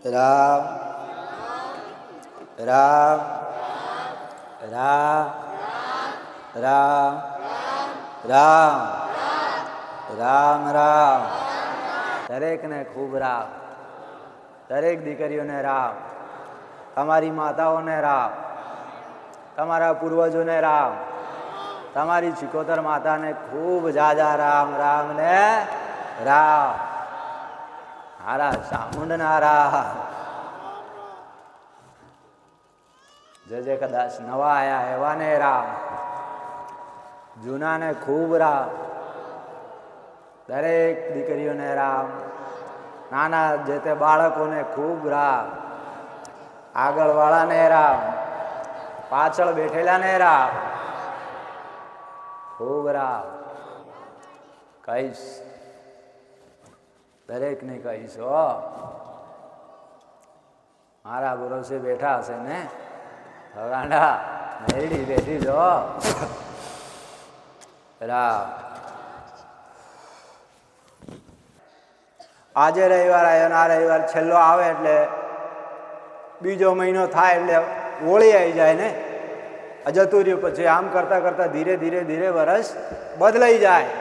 રામ રામ રામ રામ રામ રામ રામ. દરેકને ખૂબ રામ, દરેક દીકરીઓને રામ, તમારી માતાઓને રામ, તમારા પૂર્વજોને રામ, તમારી ચિકોતર માતાને ખૂબ જાજા રામ. રામ ને રામ. હારા ચામુંડના રામ. જે કદાચ નવા આયા એવાને રામ, જૂનાને ખૂબ રામ, દરેક દીકરીઓને રામ, નાના જે તે બાળકોને ખૂબ રામ, આગળવાળાને રામ, પાછળ બેઠેલાને રામ, ખૂબ રામ. કહીશ, દરેકને કહીશ. હો, મારા ભરોસે બેઠા હશે ને ભગાંડા, મેરડી બેઠી જો રામ. આજે રવિવાર આવ્યો ને આ રવિવાર છેલ્લો આવે એટલે બીજો મહિનો થાય એટલે હોળી આવી જાય ને, જતું રહ્યું. પછી આમ કરતા કરતા ધીરે ધીરે ધીરે વર્ષ બદલાઈ જાય.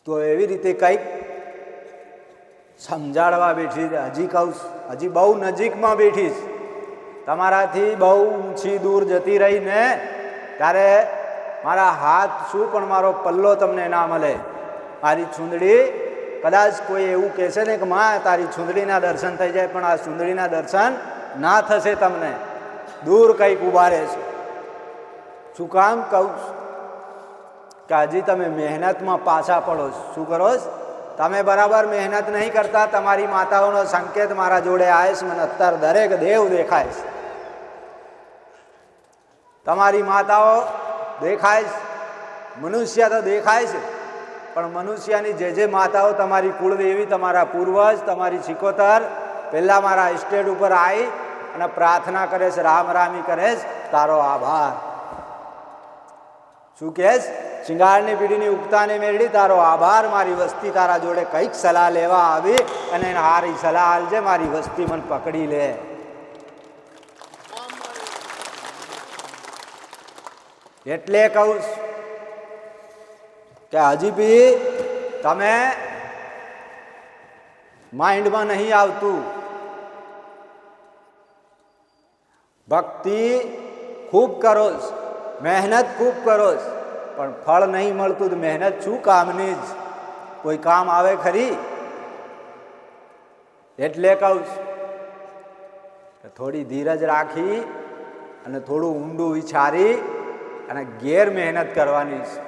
તો એવી રીતે કંઈક સમજાડવા બેઠી. હજી કહું, હજી બહુ નજીકમાં બેઠીશ, તમારાથી બહુ ઊંચી દૂર જતી રહી ને ત્યારે મારા હાથ શું પણ મારો પલ્લો તમને ના મળે. મારી ચૂંદડી કદાચ કોઈ એવું કહેશે ને કે માં તારી ચૂંદડીના દર્શન થઈ જાય, પણ આ ચૂંદડીના દર્શન ના થશે તમને. દૂર કંઈક ઊભા રહેશે. શું કામ કહું કે હજી તમે મહેનતમાં પાછા પડો. શું કરો? તમે બરાબર મહેનત નહીં કરતા. તમારી માતાઓનો સંકેત મારા જોડે આવે છે. મને અત્યારે દરેક દેવ દેખાય છે. તમારી માતાઓ દેખાય છે, મનુષ્ય તો દેખાય છે, પણ મનુષ્યની જે માતાઓ તમારી કુળદેવી, તમારા પૂર્વજ, તમારી ચિકોતર પહેલાં મારા સ્ટેજ ઉપર આવી અને પ્રાર્થના કરે છે, રામ રામી કરે છે. તારો આભાર. શું કહેશ? શિંગારની પીઢીની ઉગતાને મેળવી તારો આભાર. મારી વસ્તી તારા જોડે કંઈક સલાહ લેવા આવી અને હારી સલાહ આલજે. મારી વસ્તી મને પકડી લે. એટલે કહું કે હજી બી તમે માઇન્ડમાં નહીં આવતું. ભક્તિ ખૂબ કરો, મહેનત ખૂબ કરો, પણ ફળ નહીં મળતું તો મહેનત શું કામની જ? કોઈ કામ આવે ખરી? એટલે કહું કે થોડી ધીરજ રાખી અને થોડું ઊંડું વિચારી અને ઘેર મહેનત કરવાની છે.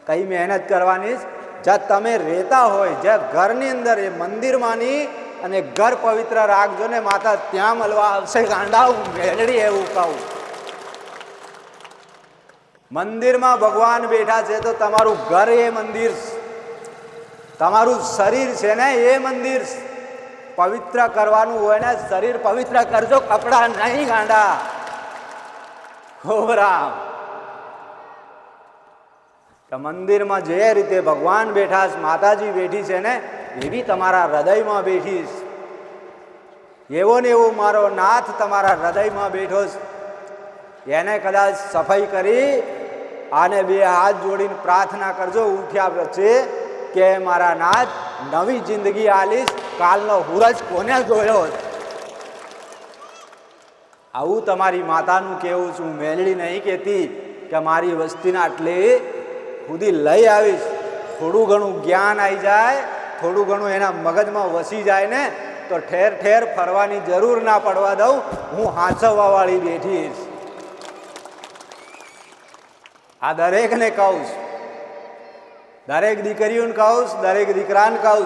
કઈ મહેનત કરવાની? જ્યાં તમે રહેતા હોય, જ્યાં ઘરની અંદર, એ મંદિરમાંની અને ઘર પવિત્ર રાખજો ને માતા, ત્યાં મળવા આવશે ગાંડા. હું મેળડી એવું કહું. મંદિરમાં ભગવાન બેઠા છે તો તમારું ઘર એ મંદિર, તમારું શરીર છે ને એ મંદિર. પવિત્ર કરવાનું હોય ને શરીર પવિત્ર કરજો, કપડા નહીં ગાંડા. રામ. મંદિરમાં જે રીતે ભગવાન બેઠા છે, માતાજી બેઠી છે ને એવી તમારા હૃદયમાં બેઠી છે. એવો ને એવો મારો નાથ તમારા હૃદયમાં બેઠો છે. એને કદાચ સફાઈ કરી આને બે હાથ જોડીને પ્રાર્થના કરજો ઉઠ્યા પછી કે મારા નાથ નવી જિંદગી આલીશ. કાલનો હુરજ કોને જોયો? આવું તમારી માતાનું કેવું છું. મેલડી નહીં કહેતી કે મારી વસ્તીને આટલી સુધી લઈ આવીશ. થોડું ઘણું જ્ઞાન આવી જાય, થોડું ઘણું એના મગજમાં વસી જાય ને તો ઠેર ઠેર ફરવાની જરૂર ના પડવા દઉં. હું હાંચવવા વાળી બેઠીશ. આ દરેકને કહું, દરેક દીકરીઓને કહું, દરેક દીકરાને કહું.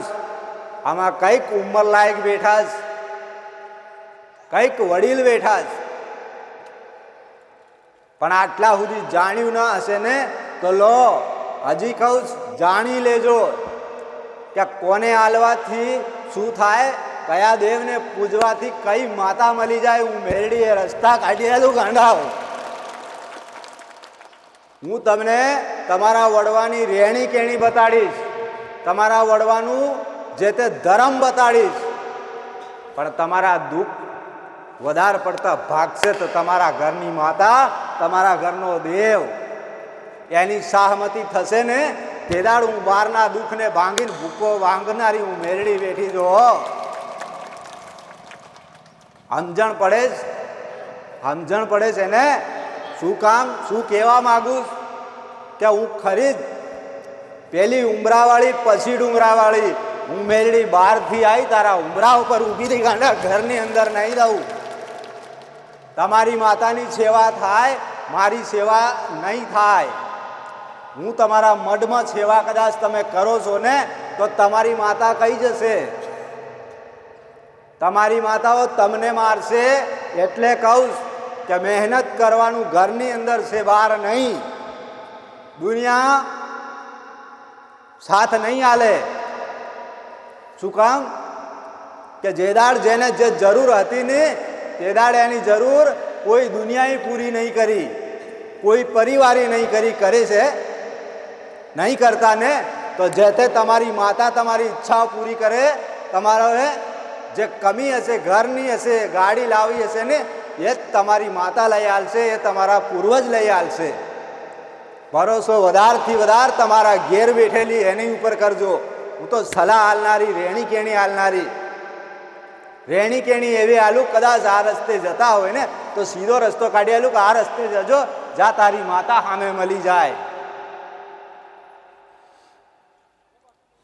આમાં કંઈક ઉંમર લાયક બેઠા છે, કંઈક વડીલ બેઠા છે, પણ આટલા સુધી જાણ્યું ના હશે ને તો લો હજી કહું જાણી લેજો કે કોને આલવાથી શું થાય, કયા દેવને પૂજવાથી કઈ માતા મળી જાય. હું મેરડીએ રસ્તા કાઢી રહેલું ગાંડાઓ. હું તમને તમારા વડવાની રહેણી કેણી બતાડીશ, તમારા વડવાનું જે તે ધર્મ બતાડીશ. પણ તમારા દુઃખ વધારે પડતા ભાગશે તો તમારા ઘરની માતા, તમારા ઘરનો દેવ, એની સહમતી થશે ને તે દાડ હું બહારના દુઃખને ભાંગીને ભૂકો વાંગનારી હું મેરડી બેઠી જો. સમજણ પડે જ, સમજણ પડે છે ને શું કામ, શું કહેવા માગું કે હું ખરી જ પેલી ઉમરાવાળી પછી ડુંગરાવાળી હું મેરડી બહારથી આવી તારા ઉમરા ઉપર ઊભી રહી ગાંડા, ઘરની અંદર નહીં રહું. તમારી માતાની સેવા થાય, મારી સેવા નહીં થાય. હું તમારા મઢમાં સેવા કદાચ તમે કરો છો ને તો તમારી માતા કઈ જશે, તમારી માતાઓ તમને મારશે. એટલે કહું કે મહેનત કરવાનું ઘરની અંદર છે, બહાર નહીં. દુનિયા સાથ નહીં આલે. શું કામ કે જે દાડ જેને જે જરૂર હતી ને તે દાડ એની જરૂર કોઈ દુનિયાએ પૂરી નહીં કરી, કોઈ પરિવારે નહીં કરી. કરે છે નહીં કરતા ને તો જે તે તમારી માતા તમારી ઈચ્છાઓ પૂરી કરે. તમારો જે કમી હશે, ઘરની હશે, ગાડી લાવી હશે ને એ જ તમારી માતા લઈ આલશે, એ તમારા પૂર્વજ લઈ આલશે. ભરોસો વધારથી વધાર તમારા ઘેર બેઠેલી એની ઉપર કરજો. હું તો સલાહ હાલનારી, રેણી કેણી હાલનારી, રેણી કેણી એવી હાલું કદાચ આ રસ્તે જતા હોય ને તો સીધો રસ્તો કાઢી આલું કે આ રસ્તે જજો, જા તારી માતા સામે મળી જાય.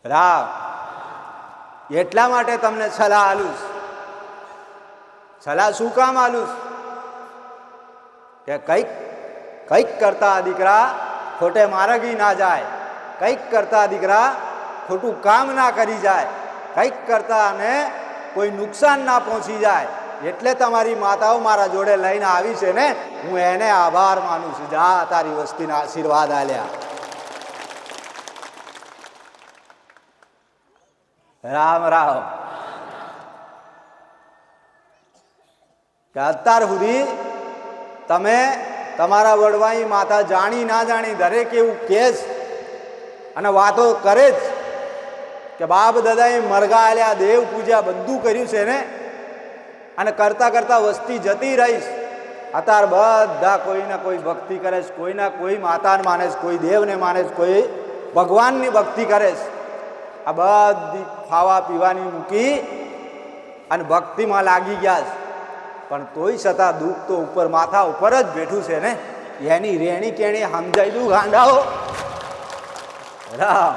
રામ એટલા માટે તમને સલાહ આલું. સલાહ શું કામ આલું કે કંઈક કંઈક કરતા દીકરા ખોટે માર્ગી ના જાય, કંઈક કરતા દીકરા ખોટું કામ ના કરી જાય, કંઈક કરતા અને કોઈ નુકસાન ના પહોંચી જાય. એટલે તમારી માતાઓ મારા જોડે લઈને આવી છે ને, હું એને આભાર માનું છું. જા તારી વસ્તીના આશીર્વાદ આલ્યા. રામ રામ. કે અત્યાર સુધી તમે તમારા વડવાઈ માતા જાણી ના જાણી દરેક એવું કેસ અને વાતો કરે જ કે બાપ દાદાએ મરઘા આલ્યા, દેવ પૂજા બધું કર્યું છે ને, અને કરતા કરતા વસ્તી જતી રહીશ. અત્યારે બધા કોઈને કોઈ ભક્તિ કરે છે, કોઈના કોઈ માતાને માને છે, કોઈ દેવને માને છે, કોઈ ભગવાનની ભક્તિ કરે છે. આ બધી ખાવા પીવાની મૂકી અને ભક્તિમાં લાગી ગયા છે. પણ તોય છતાં દુઃખ તો ઉપર માથા ઉપર જ બેઠું છે ને. એની રેણી કેણી સમજાઈ દઉં ગાંડાઓ. રામ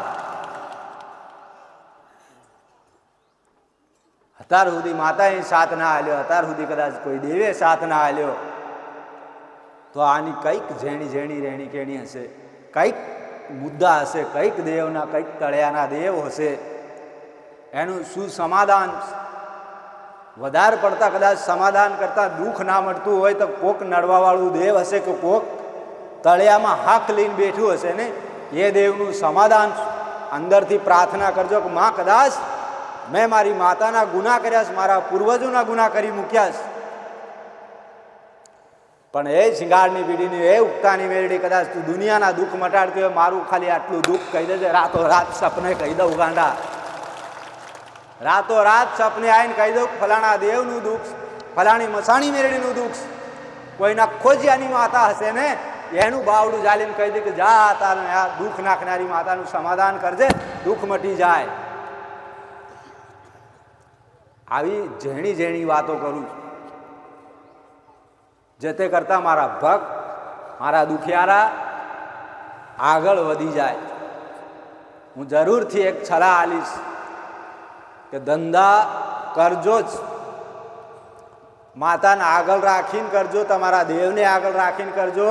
અત્યાર સુધી માતાએ સાથ ના આલ્યો, અત્યાર સુધી કદાચ કોઈ દેવે સાથ ના આલ્યો તો આની કંઈક ઝેણી ઝેણી રેણી કેણી હશે, કંઈક મુદ્દા હશે, કંઈક દેવના કંઈક તળિયાના દેવ હશે. એનું શું સમાધાન? વધારે પડતા કદાચ સમાધાન કરતા દુઃખ ના મળતું હોય તો કોક નડવાવાળું દેવ હશે કે કોક તળિયામાં હાક લઈને બેઠું હશે ને, એ દેવનું સમાધાન અંદરથી પ્રાર્થના કરજો કે માં કદાચ મેં મારી માતાના ગુના કર્યા છે, મારા પૂર્વજોના ગુના કરી મૂક્યા છે, પણ એ શિંગારની પીડીની એ ઉગતાની મેરડી કદાચ તું દુનિયાના દુઃખ મટાડતી હોય, મારું ખાલી આટલું દુઃખ કહી દેજે. રાતો રાત સપને કહી દઉં ગાંડા, રાતો રાત સપને આવીને કહી દઉં ફલાણા દેવનું દુઃખ, ફલાણી મસાણી મેરડીનું દુઃખ. કોઈના ખોજિયાની માતા હશે ને એનું બાવડું જાલીને કહી દે કે જા તારે આ દુઃખ નાખનારી માતાનું સમાધાન કરજે, દુઃખ મટી જાય. આવી ઝેણી ઝેણી વાતો કરું છું જે તે કરતા મારા ભક્ત, મારા દુખિયારા આગળ વધી જાય. હું જરૂરથી એક સલાહ આલીશ કે ધંધા કરજો જ, માતાને આગળ રાખીને કરજો, તમારા દેવને આગળ રાખીને કરજો.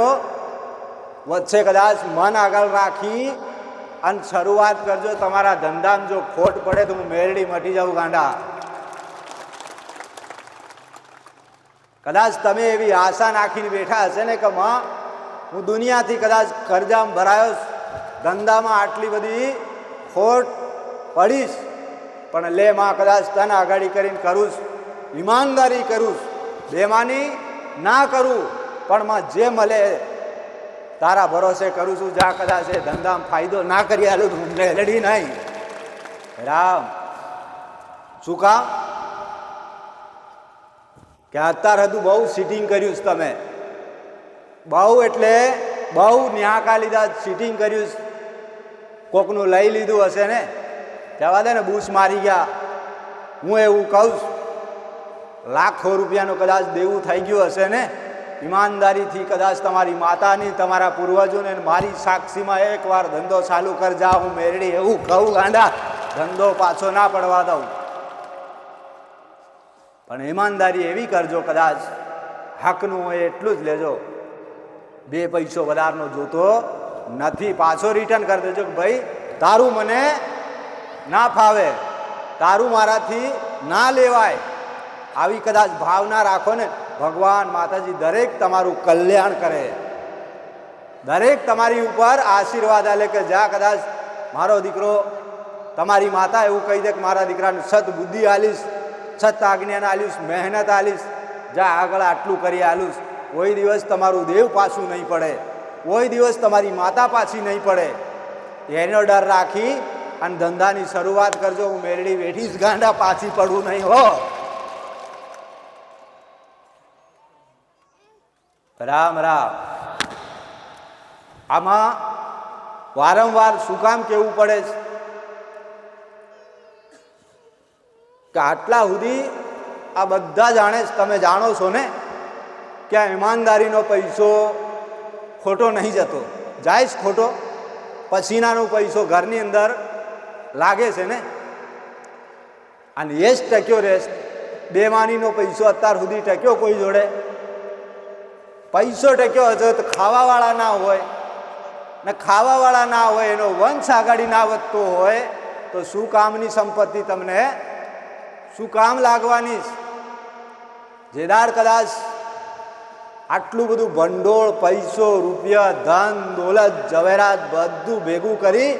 વચ્ચે કદાચ મન આગળ રાખી અને શરૂઆત કરજો. તમારા ધંધામાં જો ખોટ પડે તો હું મેરડી મટી જાઉં ગાંડા. કદાચ તમે એવી આશા નાખીને બેઠા હશે ને કે માં હું દુનિયાથી કદાચ કરજામાં ભરાયો, ધંધામાં આટલી બધી ખોટ પડીશ, પણ લે માં કદાચ તને આગાડી કરીને કરું, ઈમાનદારી કરું, બેમાની ના કરું, પણ માં જે મળે તારા ભરોસે કરું છું. જા કદાચ એ ધંધામાં ફાયદો ના કરી આલું તો હું લડી નહીં. રામ શું કામ કે અત્યાર હતું બહુ સિટિંગ કર્યું તમે, બહુ એટલે બહુ ન્યાકા લીધા, સિટિંગ કર્યું, કોકનું લઈ લીધું હશે ને, જવા દે ને, બૂસ મારી ગયા. હું એવું કહું છું, લાખો રૂપિયાનું કદાચ દેવું થઈ ગયું હશે ને, ઈમાનદારીથી કદાચ તમારી માતાની, તમારા પૂર્વજોને મારી સાક્ષીમાં એકવાર ધંધો ચાલુ કર જા. હું મેરડી એવું કહું ગાંડા, ધંધો પાછો ના પડવા દઉં, પણ ઈમાનદારી એવી કરજો, કદાચ હકનું હોય એટલું જ લેજો. 2 પૈસો વધારનો જોતો નથી, પાછો રિટર્ન કરી દેજો કે ભાઈ તારું મને ના ફાવે, તારું મારાથી ના લેવાય. આવી કદાચ ભાવના રાખો ને, ભગવાન માતાજી દરેક તમારું કલ્યાણ કરે, દરેક તમારી ઉપર આશીર્વાદ આલે કે જા, કદાચ મારો દીકરો, તમારી માતા એવું કહી દે કે મારા દીકરાને સત બુદ્ધિ આલીશ, સત આજ્ઞાને આલીશ, મહેનત આલીશ, જા આગળ આટલું કરી આલું. કોઈ દિવસ તમારું દેવ પાછું નહીં પડે, કોઈ દિવસ તમારી માતા પાછી નહીં પડે, એનો ડર રાખી અને ધંધાની શરૂઆત કરજો. હું મેરડી બેઠી જ ગાંડા, પાછી પડવું નહીં હો. રામ રામ. આમાં વારંવાર શું કામ કહેવું પડે છે કે આટલા સુધી આ બધા જાણે છે, તમે જાણો છો ને કે આ ઈમાનદારીનો પૈસો ખોટો નહીં જતો, જાય છે ખોટો. પસીનાનો પૈસો ઘરની અંદર લાગે છે ને, અને એ જ ટક્યો રહેશે. બેમાનીનો પૈસો અત્યાર સુધી ટક્યો કોઈ જોડે? પૈસો ટક્યો હશે તો ખાવાવાળા ના હોય ને, ખાવાવાળા ના હોય, એનો વંશ આગળ ના વધતો હોય તો શું કામની સંપત્તિ તમને શું કામ લાગવાની? જેદાર કદાચ આટલું બધું ભંડોળ, પૈસો, રૂપિયા, ધન, દોલત, જવેરાત બધું ભેગું કરી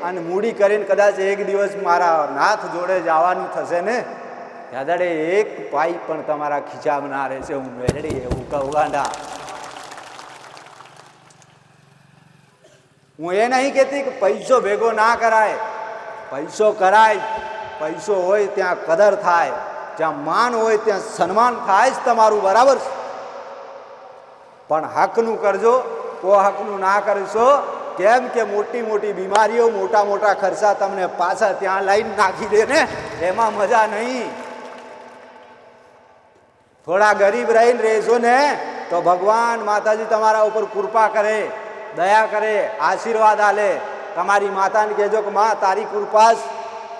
અને મૂડી કરીને કદાચ એક દિવસ મારા નાથ જોડે જવાનું થશે ને, દાદાડે એક પાઈ પણ તમારા ખીચામાં ના રહેશે. હું મેરડી એવું કહું ગાંડા. હું એ નહીં કહેતી કે પૈસો ભેગો ના કરાય, પૈસો કરાય. પૈસો હોય ત્યાં કદર થાય, જ્યાં માન હોય ત્યાં સન્માન થાય જ તમારું, બરાબર છે. પણ હકનું કરજો, કો હકનું ના કરશો. કેમ કે મોટી મોટી બીમારીઓ, મોટા મોટા ખર્ચા તમને પાછા ત્યાં લાઈન નાખી દે ને, એમાં મજા નહીં. થોડા ગરીબ રહીને રહેશો ને તો ભગવાન માતાજી તમારા ઉપર કૃપા કરે, દયા કરે, આશીર્વાદ આલે. તમારી માતાને કહેજો કે માં તારી કૃપા,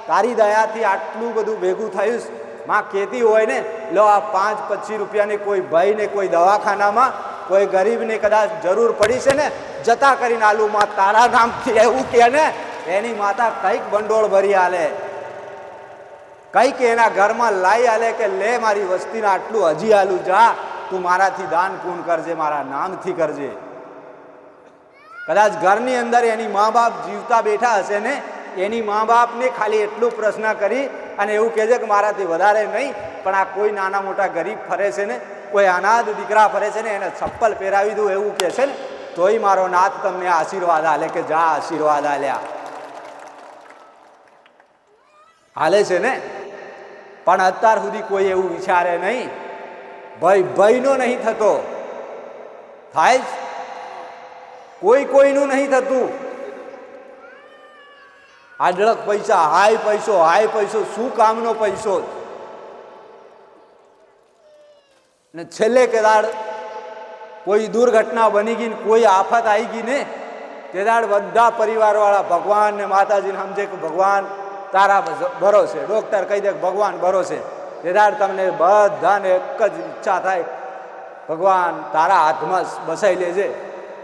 તારી દયાથી આટલું બધું ભેગું થયું. માં કહેતી હોય ને, લો આ 5-25 રૂપિયાની કોઈ ભાઈને કોઈ દવાખાનામાં કોઈ ગરીબને કદાચ જરૂર પડી છે ને, જતા કરીને આલુ માં તારા નામથી, એવું કે ને, એની માતા કંઈક ભંડોળ ભરી આલે, કંઈક એના ઘરમાં લાઈ આલે કે લે મારી વસ્તીને આટલું હજી આલું, જા તું મારાથી દાન પૂન કરજે, મારા નામથી કરજે. કદાચ ઘરની અંદર એની મા બાપ જીવતા બેઠા હશે ને, એની મા બાપને ખાલી એટલું પ્રશ્ન કરી અને એવું કહેજે કે મારાથી વધારે નહીં, પણ આ કોઈ નાના મોટા ગરીબ ફરે છે ને, કોઈ અનાથ દીકરા ફરે છે ને, એને ચપ્પલ પહેરાવી દઉં એવું કહે છે ને, તોય મારો નાથ તમને આશીર્વાદ આલે કે જા આશીર્વાદ આલ્યા, હાલે છે ને. પણ અત્યાર સુધી કોઈ એવું વિચારે નહીં, ભયનો નહીં થતો, થાય કોઈ કોઈનું નહીં થતું. આડળક પૈસા, હાય પૈસો, હાય પૈસો, શું કામનો પૈસો? ને છેલ્લે કદાડ કોઈ દુર્ઘટના બની ગઈ, કોઈ આફત આવી ગઈ ને, તેદાડ બધા પરિવારવાળા ભગવાન ને માતાજીને સમજે કે ભગવાન તારા ભરોસે, ડોક્ટર કહી દે કે ભગવાન ભરોસે. તેદાડ તમને બધાને એક જ ઈચ્છા થાય, ભગવાન તારા હાથમાં બસાઈ લેજે.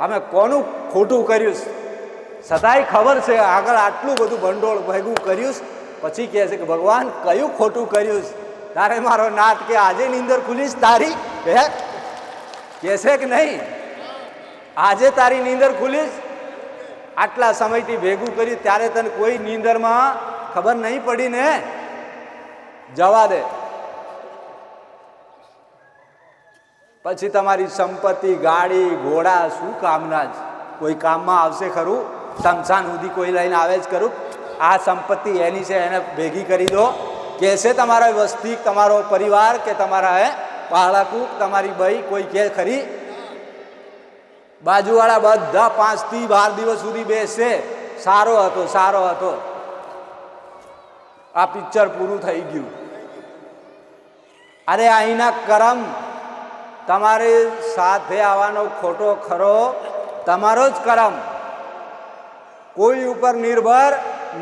અમે કોનું ખોટું કર્યું, છતાંય ખબર છે આગળ આટલું બધું ભંડોળ ભેગું કર્યું, પછી કહે છે કે ભગવાન કયું ખોટું કર્યું? તારે મારો નાથ કે આજે નીંદર ખુલીશ તારી? કહે છે કે નહીં? આજે તારી નીંદર ખુલીશ? આટલા સમયથી ભેગું કર્યું ત્યારે તને કોઈ નીંદરમાં ખબર નહીં પડી ને? જવા દે. પછી તમારી સંપત્તિ, ગાડી, ઘોડા શું કામના જ? કોઈ કામમાં આવશે ખરું? શમશાન સુધી કોઈ લઈને આવે જ ખરું? આ સંપત્તિ એની છે, એને ભેગી કરી દો, કહેશે તમારા વસ્તી, તમારો પરિવાર કે તમારા બાળકું, તમારી ભાઈ કોઈ કે ખરી? બાજુવાળા બધા 5 થી 12 દિવસ સુધી બેસશે, સારો હતો, સારો હતો, આ પિક્ચર પૂરું થઈ ગયું. અરે અહીંના કરમ, તમારી સાથે આવવાનો ખોટો ખરો તમારો જ કરમ, કોઈ ઉપર નિર્ભર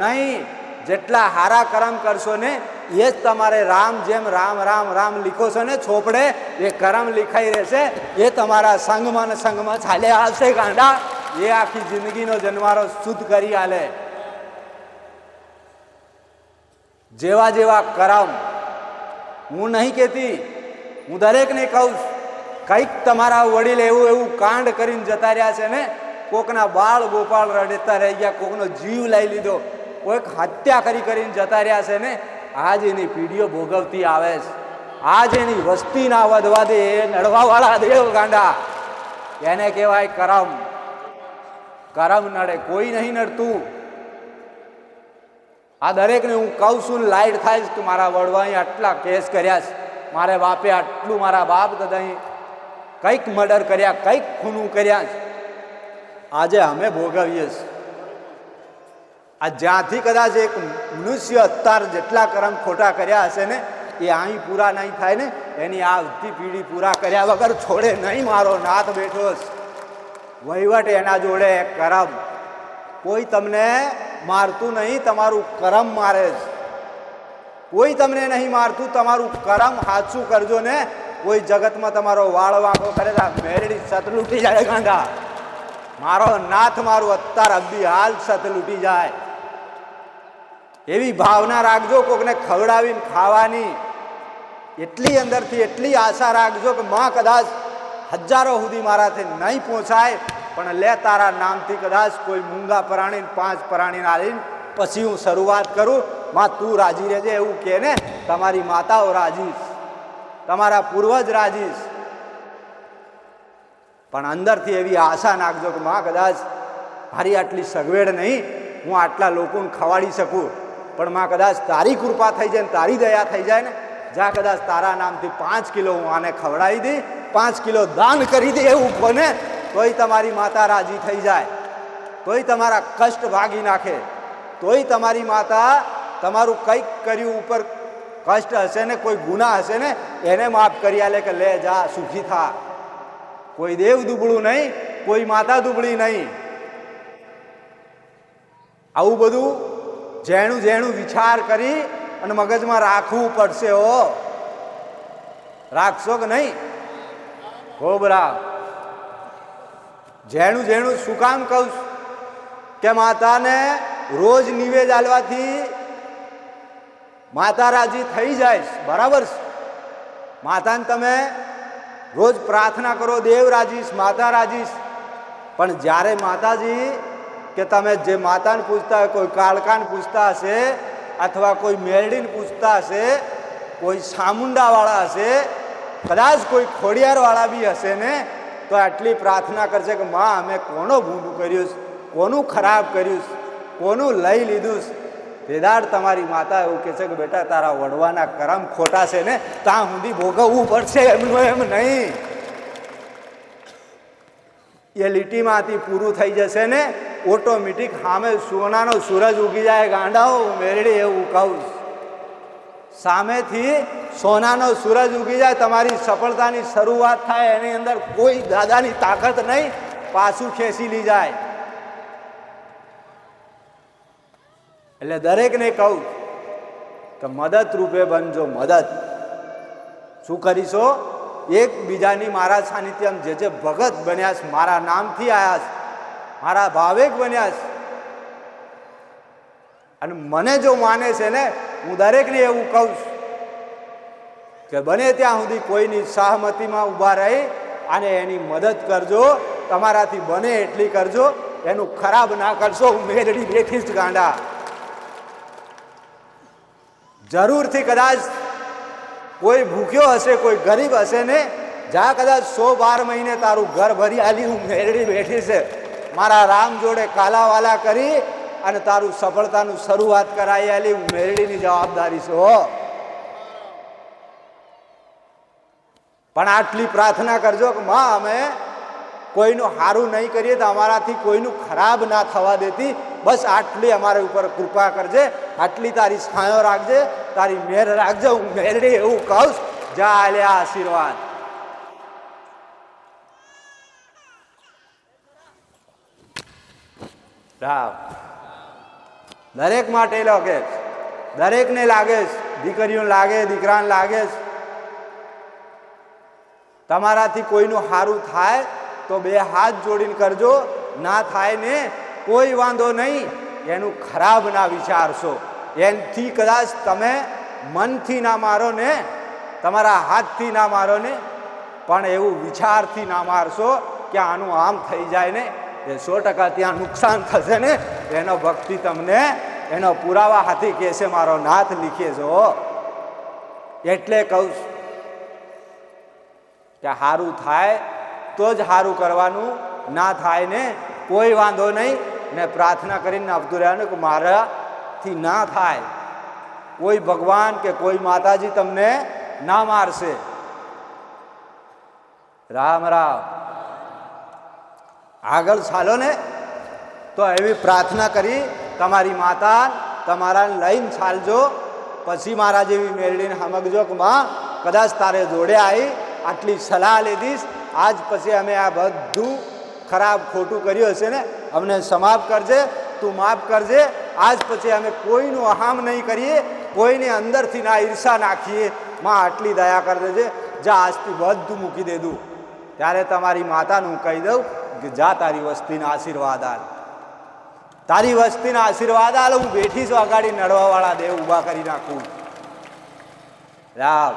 નહીં. જેટલા હારા કરમ કરશો ને એ જ તમારે રામ, જેમ રામ રામ રામ લીખો છો ને છોપડે, એ કરમ લીખાઈ રહેશે, એ તમારા સંગમાં ને સંગમાં ચાલે આવશે ગાંડા. એ આખી જિંદગીનો જન્મારો શુદ્ધ કરી આલે. જેવા જેવા કરમ, હું નહીં કહેતી, હું દરેકને કહું, કંઈક તમારા વડીલ એવું એવું કાંડ કરીને જતા રહ્યા છે ને, કોકના બાળ ગોપાળ રડતા રહી ગયા, કોકનો જીવ લઈ લીધો, કોઈક હત્યા કરીને જતા રહ્યા છે ને, આજ એની પીઢીઓ ભોગવતી આવે છે. આજ એની વસ્તી ના વધવા દે એ નડવાવાળા દેવ ગાંડા, એને કહેવાય કરમ. કરમ નડે, કોઈ નહીં નડતું. આ દરેકને હું કહું છું, લાઈટ થાય છે. મારા વડવાએ આટલા કેસ કર્યા છે, મારે બાપે આટલું, મારા બાપ દાદાએ કંઈક મર્ડર કર્યા, કંઈક ખૂનું કર્યા છે, આજે અમે ભોગવીએ છીએ. આ જ્યાંથી કદાચ એક મનુષ્ય અત્યાર જેટલા કરમ ખોટા કર્યા હશે ને, એ અહીં પૂરા નહીં થાય ને, એની આવતી પેઢી પૂરા કર્યા વગર છોડે નહીં. મારો નાથ બેઠો છે, વહીવટ એના જોડે. કરમ કોઈ તમને મારતું નહીં, તમારું કરમ મારે છે. કોઈ તમને નહીં મારતું, તમારું કરમ સાચું કરજો ને. કોઈ જગતમાં તમારો વાળ વાંકો કરે તો મેરડી સત લૂંટી જાય ગાંડા. મારો નાથ, મારું અત્યાર અબ્દી હાલ સત લૂંટી જાય. એવી ભાવના રાખજો, કોકને ખવડાવીને ખાવાની એટલી અંદરથી એટલી આશા રાખજો કે માં કદાચ હજારો સુધી મારાથી નહીં પહોંચાય, પણ લે તારા નામથી કદાચ કોઈ મૂંગા પરાણીને 5 પરાણીને આવીને પછી હું શરૂઆત કરું. માં તું રાજી રહેજે એવું કહે ને, તમારી માતાઓ રાજી, તમારા પૂર્વજ રાજી, પણ અંદરથી એવી આશા નાખજો કે માં કદાચ મારી આટલી સગવડ નહીં, હું આટલા લોકોને ખવાડી શકું, પણ માં કદાચ તારી કૃપા થઈ જાય ને તારી દયા થઈ જાય ને, જ્યાં કદાચ તારા નામથી 5 કિલો હું આને ખવડાવી દઈ, 5 કિલો દાન કરી દે એવું કોને, તોય તમારી માતા રાજી થઈ જાય, તોય તમારા કષ્ટ ભાગી નાખે, તોય તમારી માતા તમારું કંઈક કર્યું ઉપર કષ્ટ હશે ને, કોઈ ગુના હશે ને, એને માફ કરી આલે કે લે જા સુખી થા. કોઈ દેવ દુબળું નહીં, કોઈ માતા દુબળી નહીં. આવું બધું જેણું જેણું વિચાર કરી અને મગજમાં રાખવું પડશે. હો, રાખશો કે નહીં? ખોબરા જેણું જેણું શું કામ કહું કે માતાને રોજ નિવેદ આલવાથી માતા રાજી થઈ જાય, બરાબર. માતાને તમે રોજ પ્રાર્થના કરો, દેવ રાજીશ, માતા રાજીશ, પણ જ્યારે માતાજી કે તમે જે માતાને પૂછતા હોય, કોઈ કાળકાને પૂછતા હશે, અથવા કોઈ મેરડીને પૂછતા હશે, કોઈ સામુંડાવાળા હશે, કદાચ કોઈ ખોડિયારવાળા બી હશે ને, તો આટલી પ્રાર્થના કરશે કે માં અમે કોનો ભૂંડું કર્યું, કોનું ખરાબ કર્યું, કોનું લઈ લીધું. તેદાર તમારી માતા એવું કહે છે કે બેટા તારા વડવાના કરમ ખોટા છે ને, ત્યાં સુધી ભોગવવું પડશે, એમનું એમ નહીં. એ લીટીમાંથી પૂરું થઈ જશે ને, ઓટોમેટિક સામે સોનાનો સૂરજ ઉગી જાય ગાંડાઓ. મેરડી એવું કહું, સામેથી સોનાનો સૂરજ ઉગી જાય, તમારી સફળતાની શરૂઆત થાય, એની અંદર કોઈ દાદાની તાકાત નહીં, પાછું ખેંચી લઈ જાય. એટલે દરેકને કહું કે મદદ રૂપે બનજો. મદદ શું કરીશો? એકબીજાની મારા સાનિધ્યમ જે જે ભગત બન્યા છે, મારા નામથી આવ્યા છે, મારા ભાવેક બન્યા છે, અને મને જો માને છે ને, હું દરેકને એવું કહું કે બને ત્યાં સુધી કોઈની સહમતીમાં ઊભા રહી અને એની મદદ કરજો. તમારાથી બને એટલી કરજો, એનું ખરાબ ના કરશો. હું મેરડી બેઠી જ ગાંડા. જરૂરથી કદાચ કોઈ ભૂખ્યો હશે, કોઈ ગરીબ હશે ને, જ્યાં કદાચ 112 મહિને તારું ઘર ભરી આલી, હું મેરડી બેઠી છે. મારા રામ જોડે કાલાવાલા કરી અને તારું સફળતાનું શરૂઆત કરાવી આલી, હું મેરડીની જવાબદારી છે. હો, પણ આટલી પ્રાર્થના કરજો કે માં અમે કોઈનું સારું નહીં કરીએ તો અમારાથી કોઈનું ખરાબ ના થવા દેતી, બસ આટલી અમારા ઉપર કૃપા કરજે, આટલી તારી છાંયો રાખજે, તારી મેર રાખજે. હું મેરડી એવું કહું, જા લે આશીર્વાદ. રામ દરેક માટે લાગે, દરેકને લાગે, દીકરીઓને લાગે, દીકરાને લાગે. તમારાથી કોઈનું સારું થાય તો બે હાથ જોડીને કરજો, ના થાય ને કોઈ વાંધો નહીં. એનું ખરાબ ના વિચારશો. એનથી કદાચ તમે મનથી ના મારો ને, તમારા હાથથી ના મારો ને, પણ એવું વિચારથી ના મારશો કે આનું આમ થઈ જાય ને, એ 100% ત્યાં નુકસાન થશે ને. એનો ભક્તિ તમને એનો પુરાવા હાથી કહેશે મારો નાથ લીખે છો. એટલે કહું કે સારું થાય તો જ સારું કરવાનું, ના થાય ને કોઈ વાંધો નહીં. ને પ્રાર્થના કરીને આવતું રહેવાનું કે મારાથી ના થાય. કોઈ ભગવાન કે કોઈ માતાજી તમને ના મારશે. રામ રામ. આગળ ચાલો ને તો એવી પ્રાર્થના કરી તમારી માતા તમારા લઈને ચાલજો. પછી મારા જેવી મેળવીને સમજજો કે માં કદાચ તારે જોડે આવી આટલી સલાહ લીધીશ, આજ પછી અમે આ બધું ખરાબ ખોટું કર્યું હશે ને અમને સમાપ્ત કરજે, તું માફ કરજે. આજ પછી અમે કોઈનું અહામ નહીં કરીએ, કોઈને અંદરથી ના ઈર્ષા નાખીએ. માં આટલી દયા કરી દેજે, જા આજથી બધું મૂકી દેધું. ત્યારે તમારી માતાનું કહી દઉં કે જા તારી વસ્તીના આશીર્વાદ આલ, તારી વસ્તીના આશીર્વાદ આલ. હું બેઠી છું અગાડી નડવાવાળા દેવ ઊભા કરી નાખું. રામ